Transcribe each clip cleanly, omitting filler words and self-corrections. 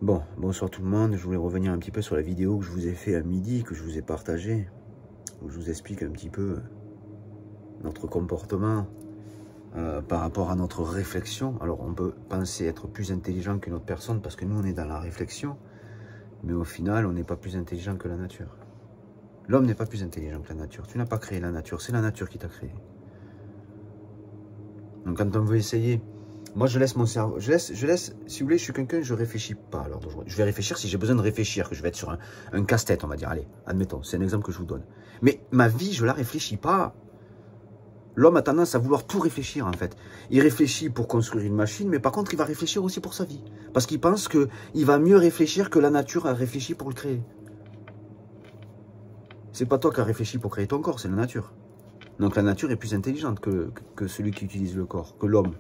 Bon, bonsoir tout le monde. Je voulais revenir un petit peu sur la vidéo que je vous ai fait à midi, que je vous ai partagée, où je vous explique un petit peu notre comportement par rapport à notre réflexion. Alors, on peut penser être plus intelligent qu'une autre personne parce que nous, on est dans la réflexion, mais au final, on n'est pas plus intelligent que la nature. L'homme n'est pas plus intelligent que la nature. Tu n'as pas créé la nature, c'est la nature qui t'a créé. Donc, quand on veut essayer... Moi, je laisse mon cerveau, je laisse, si vous voulez, je suis quelqu'un, je réfléchis pas à l'heure d'aujourd'hui. Je vais réfléchir si j'ai besoin de réfléchir, que je vais être sur un casse-tête, on va dire. Allez, admettons, c'est un exemple que je vous donne. Mais ma vie, je la réfléchis pas. L'homme a tendance à vouloir tout réfléchir, en fait. Il réfléchit pour construire une machine, mais par contre, il va réfléchir aussi pour sa vie. Parce qu'il pense qu'il va mieux réfléchir que la nature a réfléchi pour le créer. C'est pas toi qui as réfléchi pour créer ton corps, c'est la nature. Donc la nature est plus intelligente que celui qui utilise le corps, que l'homme.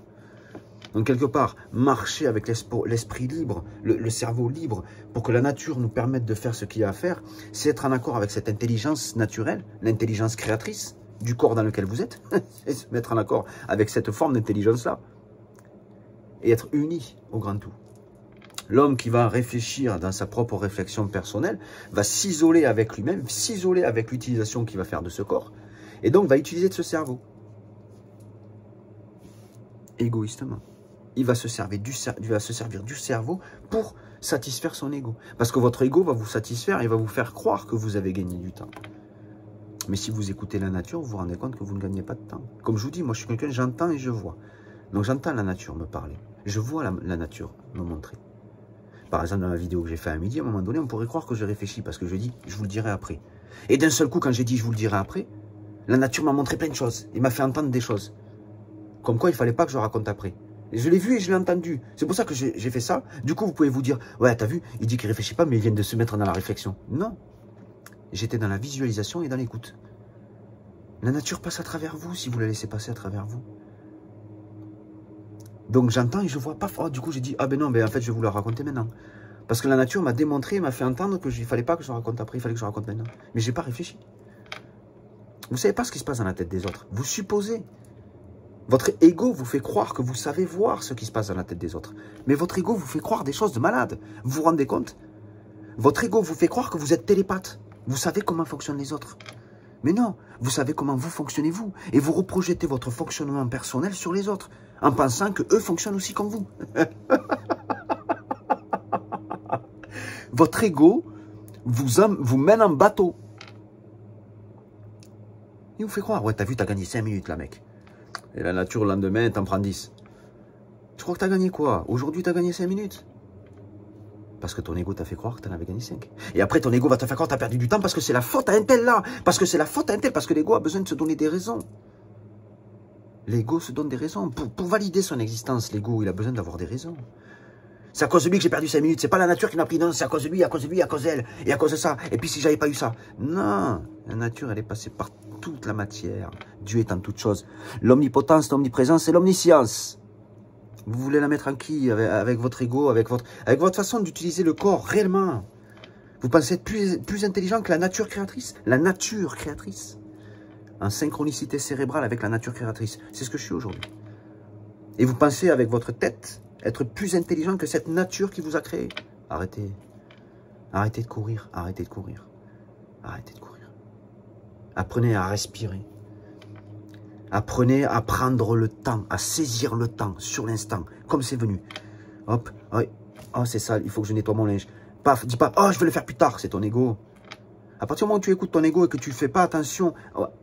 Donc quelque part, marcher avec l'esprit libre, le cerveau libre, pour que la nature nous permette de faire ce qu'il y a à faire, c'est être en accord avec cette intelligence naturelle, l'intelligence créatrice du corps dans lequel vous êtes, et se mettre en accord avec cette forme d'intelligence-là, et être uni au grand tout. L'homme qui va réfléchir dans sa propre réflexion personnelle, va s'isoler avec lui-même, s'isoler avec l'utilisation qu'il va faire de ce corps, et donc va utiliser de ce cerveau, égoïstement. Il va se servir du cerveau pour satisfaire son ego. Parce que votre ego va vous satisfaire et va vous faire croire que vous avez gagné du temps. Mais si vous écoutez la nature, vous vous rendez compte que vous ne gagnez pas de temps. Comme je vous dis, moi je suis quelqu'un, j'entends et je vois. Donc j'entends la nature me parler. Je vois la nature me montrer. Par exemple, dans la vidéo que j'ai fait à midi, à un moment donné, on pourrait croire que je réfléchis parce que je dis, je vous le dirai après. Et d'un seul coup, quand j'ai dit, je vous le dirai après, la nature m'a montré plein de choses. Il m'a fait entendre des choses. Comme quoi, il ne fallait pas que je raconte après. Je l'ai vu et je l'ai entendu. C'est pour ça que j'ai fait ça. Du coup, vous pouvez vous dire, ouais, t'as vu, il dit qu'il ne réfléchit pas, mais il vient de se mettre dans la réflexion. Non. J'étais dans la visualisation et dans l'écoute. La nature passe à travers vous si vous la laissez passer à travers vous. Donc j'entends et je vois pas. Oh, du coup, j'ai dit, ah ben non, ben en fait, je vais vous la raconter maintenant. Parce que la nature m'a démontré, m'a fait entendre qu'il ne fallait pas que je raconte après, il fallait que je raconte maintenant. Mais je n'ai pas réfléchi. Vous ne savez pas ce qui se passe dans la tête des autres. Vous supposez. Votre ego vous fait croire que vous savez voir ce qui se passe dans la tête des autres. Mais votre ego vous fait croire des choses de malade. Vous vous rendez compte? Votre ego vous fait croire que vous êtes télépathe. Vous savez comment fonctionnent les autres. Mais non, vous savez comment vous fonctionnez vous. Et vous reprojetez votre fonctionnement personnel sur les autres. En pensant qu'eux fonctionnent aussi comme vous. Votre ego vous mène en bateau. Il vous fait croire, ouais, t'as vu, t'as gagné 5 minutes là, mec. Et la nature, le lendemain, t'en prends 10. Tu crois que t'as gagné quoi? Aujourd'hui, t'as gagné 5 minutes. Parce que ton ego t'a fait croire que t'en avais gagné 5. Et après, ton ego va te faire croire que t'as perdu du temps parce que c'est la faute à un tel là. Parce que c'est la faute à un tel. Parce que l'ego a besoin de se donner des raisons. L'ego se donne des raisons. Pour valider son existence, l'ego, il a besoin d'avoir des raisons. C'est à cause de lui que j'ai perdu 5 minutes. C'est pas la nature qui m'a pris. Non, c'est à cause de lui, à cause de lui, à cause d'elle. Et à cause de ça. Et puis si j'avais pas eu ça. Non. La nature, elle est passée par toute la matière. Dieu est en toute chose. L'omnipotence, l'omniprésence, c'est l'omniscience. Vous voulez la mettre en qui? Avec votre ego, avec votre façon d'utiliser le corps, réellement. Vous pensez être plus intelligent que la nature créatrice? La nature créatrice. En synchronicité cérébrale avec la nature créatrice. C'est ce que je suis aujourd'hui. Et vous pensez avec votre tête être plus intelligent que cette nature qui vous a créé. Arrêtez. Arrêtez de courir. Arrêtez de courir. Arrêtez de courir. Apprenez à respirer. Apprenez à prendre le temps, à saisir le temps sur l'instant, comme c'est venu. Hop, oh c'est ça, il faut que je nettoie mon linge. Paf, dis pas, oh je vais le faire plus tard, c'est ton ego. À partir du moment où tu écoutes ton ego et que tu ne fais pas attention,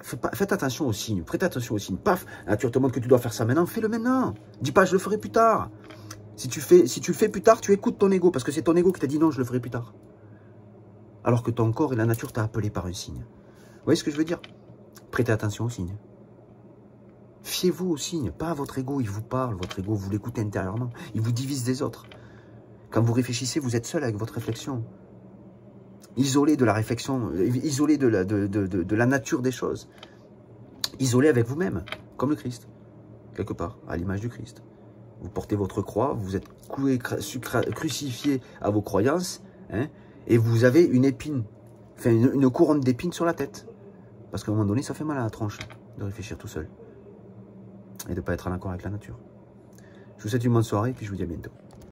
faites attention aux signes, prêtez attention aux signes. Paf, la nature te montre que tu dois faire ça maintenant, fais-le maintenant. Dis pas, je le ferai plus tard. Si tu le fais plus tard, tu écoutes ton ego, parce que c'est ton ego qui t'a dit non, je le ferai plus tard. Alors que ton corps et la nature t'a appelé par un signe. Vous voyez ce que je veux dire? Prêtez attention aux signes. Fiez-vous aux signes, pas à votre ego, il vous parle, votre ego, vous l'écoutez intérieurement, il vous divise des autres. Quand vous réfléchissez, vous êtes seul avec votre réflexion. Isolé de la réflexion, isolé de la nature des choses. Isolé avec vous-même, comme le Christ, quelque part, à l'image du Christ. Vous portez votre croix, vous êtes crucifié à vos croyances, hein, et vous avez une épine, enfin une couronne d'épines sur la tête. Parce qu'à un moment donné, ça fait mal à la tronche de réfléchir tout seul. Et de ne pas être en accord avec la nature. Je vous souhaite une bonne soirée et puis je vous dis à bientôt.